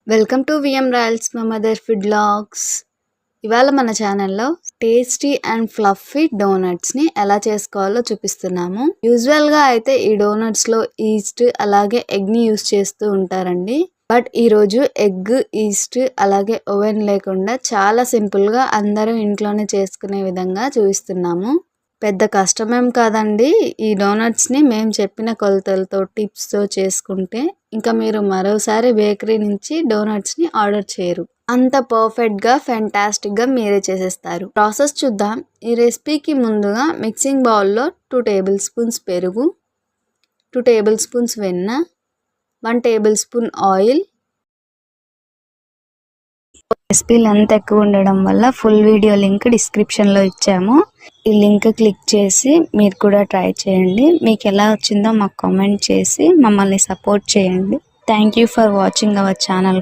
Welcome to VM Royals మా mother food blogs. ఇవాళ మన ఛానల్లో టేస్టీ అండ్ ఫ్లఫీ డోనట్స్ని ఎలా చేసుకోవాలో చూపిస్తున్నాము. యూజువల్గా అయితే ఈ డోనట్స్లో ఈస్ట్ అలాగే ఎగ్ని యూజ్ చేస్తూ ఉంటారండి. బట్ ఈరోజు ఎగ్, ఈస్ట్ అలాగే ఓవెన్ లేకుండా చాలా సింపుల్గా అందరూ ఇంట్లోనే చేసుకునే విధంగా చూపిస్తున్నాము. పెద్ద కష్టమేం కాదండి. ఈ డోనట్స్ని మేము చెప్పిన కొలతలతో టిప్స్తో చేసుకుంటే ఇంకా మీరు మరోసారి బేకరీ నుంచి డోనట్స్ని ఆర్డర్ చేయరు. అంత పర్ఫెక్ట్గా ఫెంటాస్టిక్గా మీరే చేసేస్తారు. ప్రాసెస్ చూద్దాం. ఈ రెసిపీకి ముందుగా మిక్సింగ్ బౌల్లో 2 టేబుల్ స్పూన్స్ పెరుగు, 2 టేబుల్ స్పూన్స్ వెన్న, 1 table spoon oil. Recipe length ఎక్కువ ఉండడం వల్ల ఫుల్ వీడియో లింక్ డిస్క్రిప్షన్లో ఇచ్చాము. ఈ లింక్ క్లిక్ చేసి మీరు కూడా ట్రై చేయండి. మీకు ఎలా వచ్చిందో మాకు కామెంట్ చేసి మమ్మల్ని సపోర్ట్ చేయండి. Thank you for watching our channel.